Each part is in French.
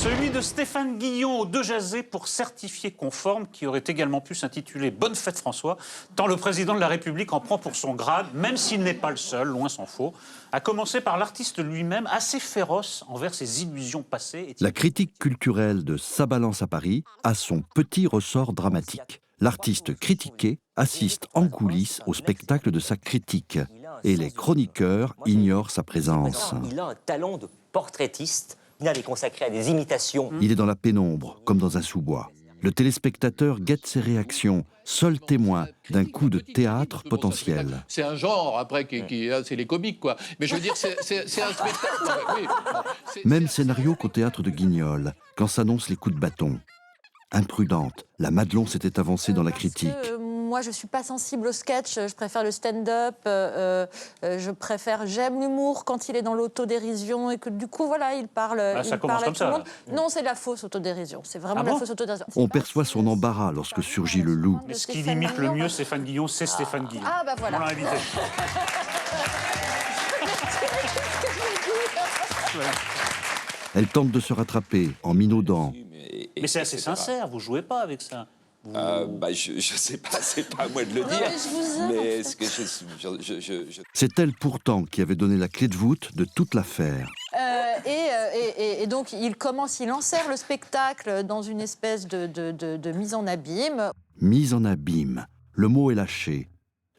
Celui de Stéphane Guillon aux deux jasés pour certifié conforme, qui aurait également pu s'intituler Bonne fête François, tant le président de la République en prend pour son grade, même s'il n'est pas le seul, loin s'en faut, à commencer par l'artiste lui-même, assez féroce envers ses illusions passées. La critique culturelle de Sa balance à Paris a son petit ressort dramatique. L'artiste critiqué assiste en coulisses au spectacle de sa critique et les chroniqueurs ignorent sa présence. Il a un talent de portraitiste. Il est consacré à des imitations. Il est dans la pénombre, comme dans un sous-bois. Le téléspectateur guette ses réactions, seul témoin d'un coup de théâtre potentiel. C'est un genre, après, c'est les comiques, quoi. Mais je veux dire, c'est un spectacle. Oui. Même scénario qu'au théâtre de Guignol, quand s'annoncent les coups de bâton. Imprudente, la Madelon s'était avancée dans la critique. Moi, je ne suis pas sensible au sketch, je préfère le stand-up, j'aime l'humour quand il est dans l'autodérision et que du coup, voilà, il parle, ça il commence parle à comme tout ça, le monde. là. Non, c'est de la fausse autodérision, c'est vraiment de la fausse autodérision. On perçoit son embarras lorsque surgit le loup. Mais ce qu'il imite le mieux, Stéphane Guillon, c'est Stéphane Guillon. Ah, bah voilà. On l'a invité. Elle tente de se rattraper en minaudant. Mais c'est assez sincère, vous jouez pas avec ça. Je sais pas, c'est pas à moi de le dire. mais je vous aime, Mais en fait. ce que C'est elle pourtant qui avait donné la clé de voûte de toute l'affaire. Et donc, il enserre le spectacle dans une espèce de mise en abîme. Mise en abîme, le mot est lâché.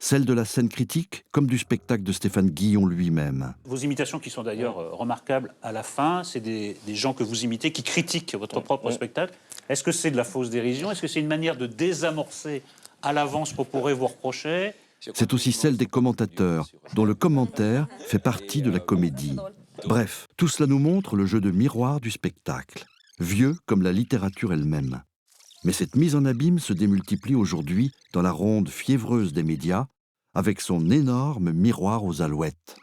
Celle de la scène critique comme du spectacle de Stéphane Guillon lui-même. Vos imitations qui sont d'ailleurs remarquables à la fin, c'est des gens que vous imitez qui critiquent votre propre spectacle. Est-ce que c'est de la fausse dérision? Est-ce que c'est une manière de désamorcer à l'avance ce qu'on pourrait vous reprocher? C'est aussi celle des commentateurs, dont le commentaire fait partie de la comédie. Bref, tout cela nous montre le jeu de miroir du spectacle, vieux comme la littérature elle-même. Mais cette mise en abîme se démultiplie aujourd'hui dans la ronde fiévreuse des médias, avec son énorme miroir aux alouettes.